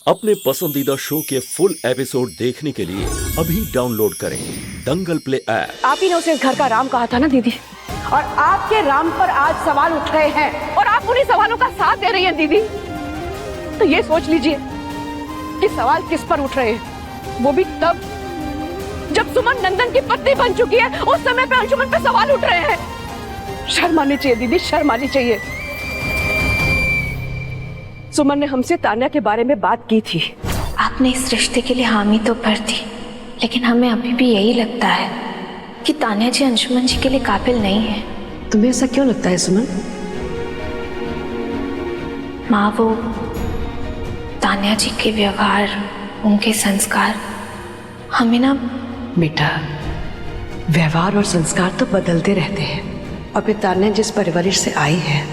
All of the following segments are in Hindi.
अपने पसंदीदा शो के फुल एपिसोड देखने के लिए अभी डाउनलोड करें दंगल प्ले ऐप। आप ही ने उसे घर का राम कहा था ना दीदी, और आपके राम पर आज सवाल उठ रहे हैं और आप उन्हीं सवालों का साथ दे रही हैं दीदी। तो ये सोच लीजिए कि सवाल किस पर उठ रहे हैं, वो भी तब जब सुमन नंदन की पत्नी बन चुकी है। उस समय पे अंशुमन पे सवाल उठ रहे हैं। शर्म आनी चाहिए दीदी, शर्म आनी चाहिए। सुमन ने हमसे तान्या के बारे में बात की थी। आपने इस रिश्ते के लिए हामी तो भर दी, लेकिन हमें अभी भी यही लगता है कि तान्या जी अंशुमन जी के लिए काबिल नहीं है। तुम्हें ऐसा क्यों लगता है सुमन? माँ, वो तान्या जी के व्यवहार, उनके संस्कार हमें ना। बेटा, व्यवहार और संस्कार तो बदलते रहते हैं, और फिर तान्या जिस परवरिश से आई है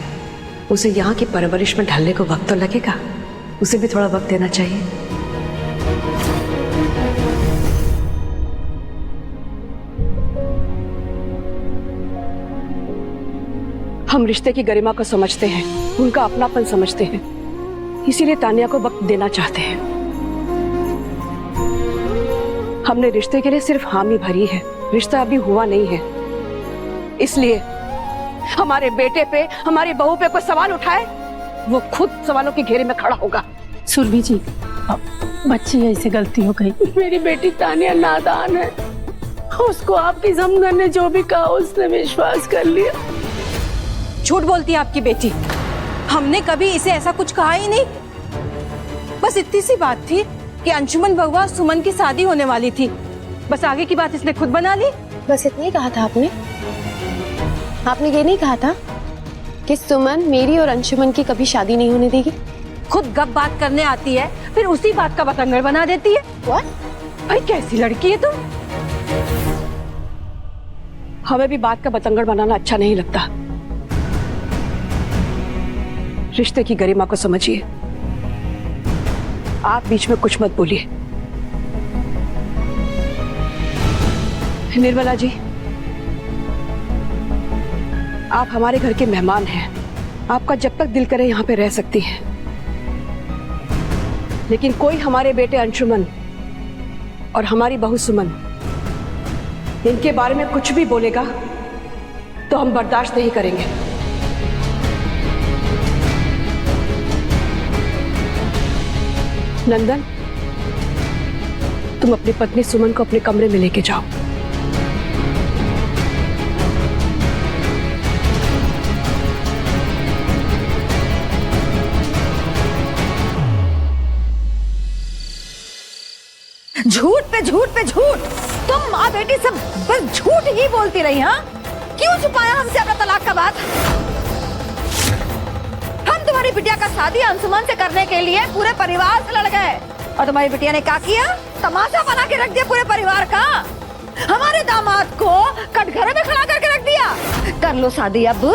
उसे यहाँ की परवरिश में ढलने को वक्त तो लगेगा। उसे भी थोड़ा वक्त देना चाहिए। हम रिश्ते की गरिमा को समझते हैं, उनका अपनापन समझते हैं, इसीलिए तान्या को वक्त देना चाहते हैं। हमने रिश्ते के लिए सिर्फ हामी भरी है, रिश्ता अभी हुआ नहीं है। इसलिए हमारे बेटे पे, हमारी बहू पे कोई सवाल उठाए, वो खुद सवालों के घेरे में खड़ा होगा। सुरभि जी, बच्ची ऐसे गलती हो गई। मेरी बेटी तान्या नादान है, उसको आपकी समझ ने जो भी कहा उसने विश्वास कर लिया। झूठ बोलती है आपकी बेटी, हमने कभी इसे ऐसा कुछ कहा ही नहीं। बस इतनी सी बात थी कि अंशुमन बहुआ सुमन की शादी होने वाली थी, बस आगे की बात इसने खुद बना ली। बस इतना ही कहा था आपने ये नहीं कहा था कि सुमन मेरी और अंशुमन की कभी शादी नहीं होने देगी। खुद गप बात करने आती है, फिर उसी बात का बतंगड़ बना देती है। What? भाई कैसी लड़की है तुम? हमें भी बात का बतंगड़ बनाना अच्छा नहीं लगता। रिश्ते की गरिमा को समझिए। आप बीच में कुछ मत बोलिए। निर्मला जी, आप हमारे घर के मेहमान हैं। आपका जब तक दिल करे यहाँ पे रह सकती हैं, लेकिन कोई हमारे बेटे अंशुमन और हमारी बहू सुमन इनके बारे में कुछ भी बोलेगा तो हम बर्दाश्त नहीं करेंगे। नंदन, तुम अपनी पत्नी सुमन को अपने कमरे में लेके जाओ। झूठ पे झूठ पे झूठ, तुम माँ बेटी सब बस झूठ ही बोलती रही। हाँ, क्यों छुपाया हमसे अपना तलाक का बात? हम तुम्हारी बिटिया का शादी अंशुमन से करने के लिए पूरे परिवार से लड़ गए, और तुम्हारी बिटिया ने क्या किया? तमाशा बना के रख दिया पूरे परिवार का। हमारे दामाद को कटघरे में खड़ा करके रख दिया। कर लो शादी अब,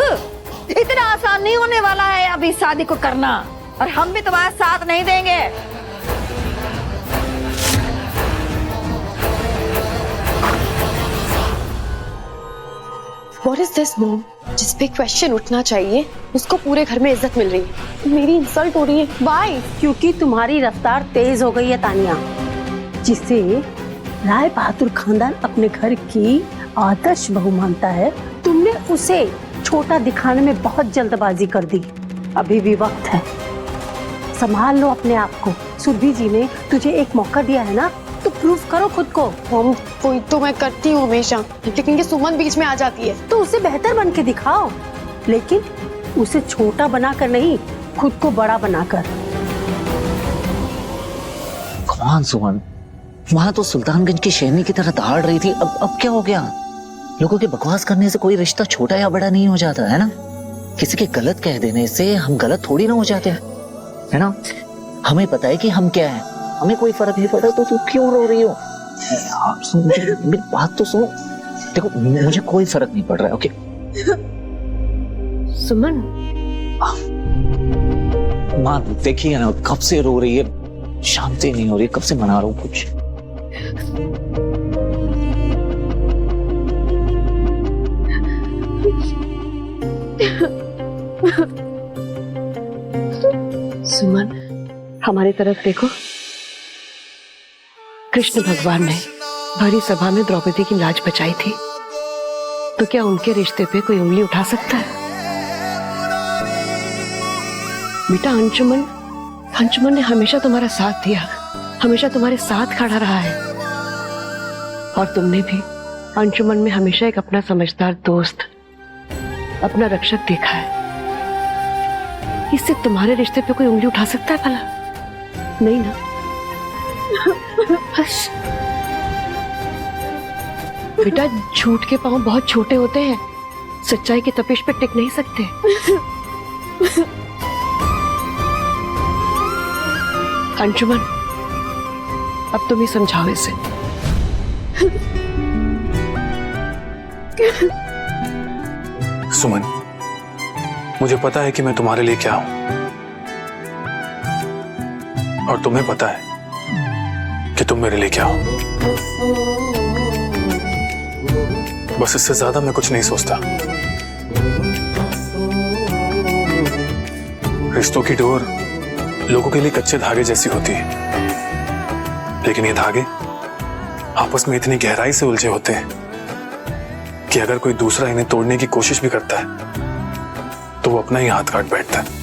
इतना आसान नहीं होने वाला है अभी शादी को करना, और हम भी तुम्हारा साथ नहीं देंगे। What is this, Mom? जिस पे क्वेश्चन उठना चाहिए उसको पूरे घर में इज्जत मिल रही है, मेरी इंसल्ट हो रही है। Why? क्योंकि तुम्हारी रफ्तार तेज हो गई है तान्या, जिसे राय बहादुर खानदान अपने घर की आदर्श बहू मानता है, तुमने उसे छोटा दिखाने में बहुत जल्दबाजी कर दी। अभी भी वक्त है, संभाल लो अपने आप को। सुरभि जी ने तुझे एक मौका दिया है ना, तो प्रूव करो खुद को। मॉम, कोई तो मैं करती हूँ हमेशा, लेकिन ये सुमन बीच में आ जाती है। तो उसे बेहतर बन के दिखाओ, लेकिन उसे छोटा बनाकर नहीं, खुद को बड़ा बनाकर। कौन सुमन? वहां तो सुल्तानगंज की शेरनी की तरह दहाड़ रही थी। अब क्या हो गया? लोगों के बकवास करने से कोई रिश्ता छोटा या बड़ा नहीं हो जाता है ना। किसी के गलत कह देने से हम गलत थोड़ी ना हो जाते हैं, है ना। हमें पता है कि हम क्या है, हमें कोई फर्क नहीं पड़ता। तो तू क्यों रो रही हो? मेरी बात तो सुनो। देखो, मुझे कोई फर्क नहीं पड़ रहा है, ओके। सुमन, माँ देखिए ना, कब से रो रही है, शांति नहीं हो रही, कब से मना रहा हूँ कुछ। सुमन, हमारी तरफ देखो। कृष्ण भगवान ने भरी सभा में द्रौपदी की लाज बचाई थी, तो क्या उनके रिश्ते पे कोई उंगली उठा सकता है? बेटा अंशुमन ने हमेशा तुम्हारा साथ दिया, हमेशा तुम्हारे साथ खड़ा रहा है, और तुमने भी अंशुमन में हमेशा एक अपना समझदार दोस्त, अपना रक्षक देखा है। इससे तुम्हारे रिश्ते पे कोई उंगली उठा सकता है भला? नहीं ना? बस बेटा, झूठ के पांव बहुत छोटे होते हैं, सच्चाई की तपिश पे टिक नहीं सकते। अंशुमन, अब तुम ही समझाओ इसे। सुमन, मुझे पता है कि मैं तुम्हारे लिए क्या हूं, और तुम्हें पता है कि तुम मेरे लिए क्या हो। बस इससे ज्यादा मैं कुछ नहीं सोचता। रिश्तों की डोर लोगों के लिए कच्चे धागे जैसी होती है, लेकिन ये धागे आपस में इतनी गहराई से उलझे होते हैं कि अगर कोई दूसरा इन्हें तोड़ने की कोशिश भी करता है तो वो अपना ही हाथ काट बैठता है।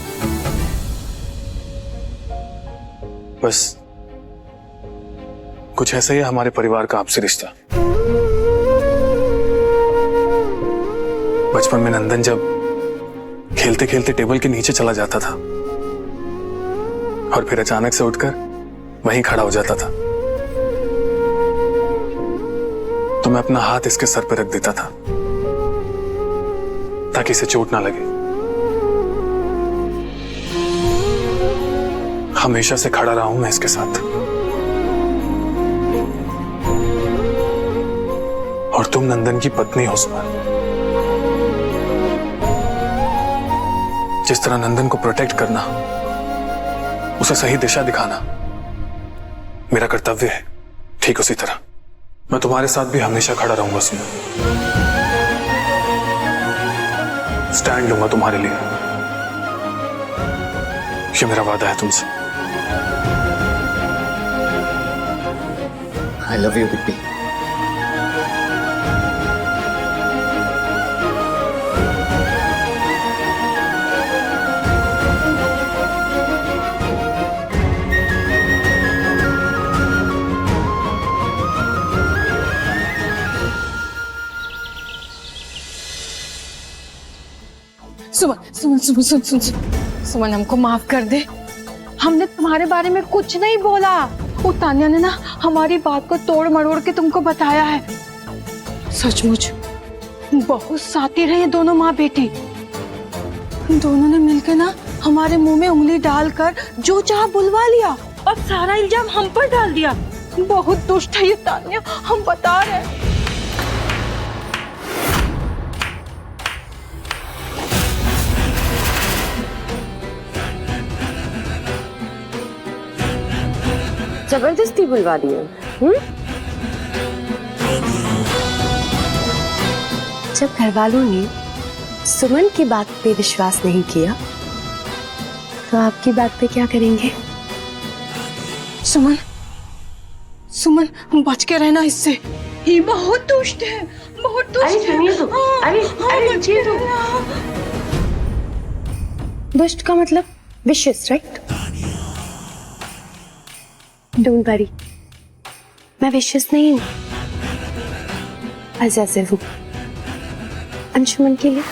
बस कुछ ऐसा ही है हमारे परिवार का आपसे रिश्ता। बचपन में नंदन जब खेलते खेलते टेबल के नीचे चला जाता था और फिर अचानक से उठकर वहीं खड़ा हो जाता था, तो मैं अपना हाथ इसके सर पर रख देता था ताकि इसे चोट ना लगे। हमेशा से खड़ा रहा हूं मैं इसके साथ, और तुम नंदन की पत्नी हो सुमन। जिस तरह नंदन को प्रोटेक्ट करना, उसे सही दिशा दिखाना मेरा कर्तव्य है, ठीक उसी तरह मैं तुम्हारे साथ भी हमेशा खड़ा रहूंगा सुमन। स्टैंड लूंगा तुम्हारे लिए, ये मेरा वादा है तुमसे। I love you बिप्पी। सुमन, हमको माफ कर दे। हमने तुम्हारे बारे में कुछ नहीं बोला। वो तान्या ने ना हमारी बात को तोड़ मरोड़ के तुमको बताया है। सचमुच बहुत साथी रहे ये दोनों माँ बेटी। दोनों ने मिलकर ना हमारे मुंह में उंगली डालकर जो चाह बुलवा लिया और सारा इल्जाम हम पर डाल दिया। बहुत दुष्ट है ये तान्या, हम बता रहे हैं। जबरदस्ती बुलवा दिया। जब घर वालों ने सुमन की बात पे विश्वास नहीं किया, तो आपकी बात पे क्या करेंगे? सुमन बच के रहना इससे। ये बहुत दुष्ट है, बहुत दुष्ट है। दुष्ट का मतलब विशिष्ट, राइट? डोंट वरी, मैं विशिष्ट नहीं हूँ, पॉसेसिव हूँ अंशुमन के लिए।